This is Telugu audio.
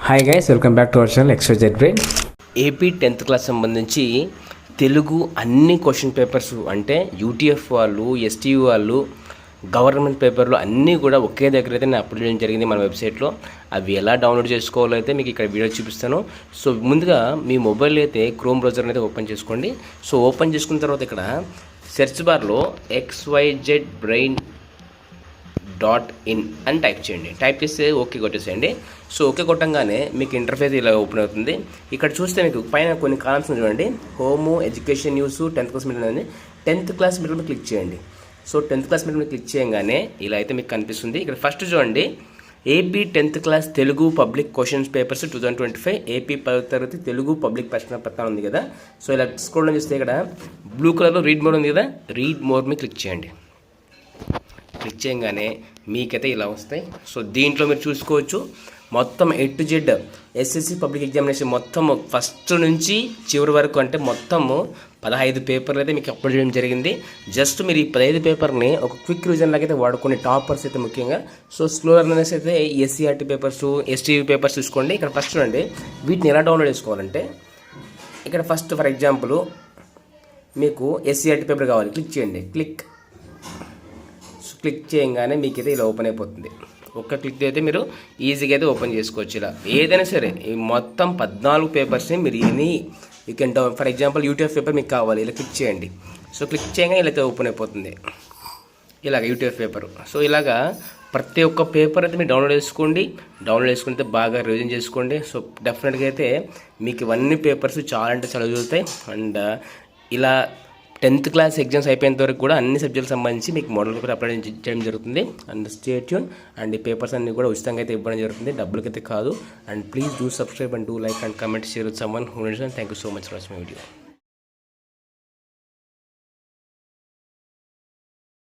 Hi guys, welcome back to our channel XYZ Brain. AP 10th class సంబంధించి తెలుగు అన్ని క్వశ్చన్ పేపర్స్ అంటే యూటీఎఫ్ వాళ్ళు, ఎస్టీయూ వాళ్ళు, గవర్నమెంట్ పేపర్లు అన్నీ కూడా ఒకే దగ్గర అయితే నేను అప్లోడ్ చేయడం జరిగింది మన వెబ్సైట్లో. అవి ఎలా డౌన్లోడ్ చేసుకోవాలో అయితే మీకు ఇక్కడ వీడియో చూపిస్తాను. సో ముందుగా మీ మొబైల్ అయితే క్రోమ్ బ్రౌజర్ అయితే ఓపెన్ చేసుకోండి. సో ఓపెన్ చేసుకున్న తర్వాత ఇక్కడ సెర్చ్ బార్లో XYZ Brain .in అని టైప్ చేయండి. టైప్ చేస్తే ఓకే కొట్టేసేయండి. సో ఓకే కొట్టంగానే మీకు ఇంటర్ఫేస్ ఇలా ఓపెన్ అవుతుంది. ఇక్కడ చూస్తే మీకు పైన కొన్ని కాలమ్స్ చూడండి, home, education news, 10th class meter ఉంది. 10th క్లాస్ మీటర్ మీద క్లిక్ చేయండి. సో 10th క్లాస్ మీటర్ మీద క్లిక్ చేయగానే ఇలా అయితే మీకు కనిపిస్తుంది. ఇక్కడ ఫస్ట్ చూడండి, AP 10th class Telugu public questions papers 2025 AP 10వ తరగతి తెలుగు పబ్లిక్ ప్రశ్న పత్రం ఉంది కదా. సో ఇలా స్క్రోల్ చేస్తే ఇక్కడ బ్లూ కలర్లో రీడ్ మోర్ ఉంది కదా, రీడ్ మోర్ మీద క్లిక్ చేయండి. క్లిక్ చేయగానే మీకైతే ఇలా వస్తాయి. సో దీంట్లో మీరు చూసుకోవచ్చు మొత్తం A to Z SSC public examination మొత్తం ఫస్ట్ నుంచి చివరి వరకు అంటే మొత్తము 15 పేపర్లు అయితే మీకు అప్లోడ్ చేయడం జరిగింది. జస్ట్ మీరు ఈ 15 పేపర్ని ఒక క్విక్ రివిజన్ లాగా అయితే వాడుకోండి, టాపర్స్ అయితే ముఖ్యంగా. సో స్లో లెర్నర్స్ అయితే ఎస్సీఆర్టీ పేపర్స్, ఎస్టీవీ పేపర్స్ చూసుకోండి. ఇక్కడ ఫస్ట్ చూడండి, వీటిని ఎలా డౌన్లోడ్ చేసుకోవాలంటే ఇక్కడ ఫస్ట్ ఫర్ ఎగ్జాంపుల్ మీకు ఎస్సీఆర్టీ పేపర్ కావాలి, క్లిక్ చేయండి. క్లిక్ చేయగానే మీకు అయితే ఇలా ఓపెన్ అయిపోతుంది. ఒక్క క్లిక్ అయితే మీరు ఈజీగా అయితే ఓపెన్ చేసుకోవచ్చు. ఇలా ఏదైనా సరే ఈ మొత్తం 14 పేపర్స్ని మీరు you can down. For example UTF paper మీకు కావాలి, ఇలా క్లిక్ చేయండి. సో క్లిక్ చేయగానే ఇలా అయితే ఓపెన్ అయిపోతుంది ఇలాగ యూటీఎఫ్ పేపర్. సో ఇలాగా ప్రతి ఒక్క పేపర్ అయితే మీరు డౌన్లోడ్ చేసుకుంటే బాగా రివిజన్ చేసుకోండి. సో డెఫినెట్గా అయితే మీకు ఇవన్నీ పేపర్స్ చాలా అంటే చాలా చదువుతాయి. అండ్ ఇలా 10th క్లాస్ ఎగ్జామ్స్ అయిపోయేంత వరకు కూడా అన్ని సబ్జెక్టులకు సంబంధించి మీకు మోడల్ పేపర్ అప్లోడ్ చేయడం జరుగుతుంది. And stay tune. అండ్ ఈ పేపర్స్ అన్ని కూడా ఉచితంగా అయితే ఇవ్వడం జరుగుతుంది, డబ్బులకైతే కాదు. And please do subscribe and do like and comment share with someone who needs. Thank you so much for watching my video.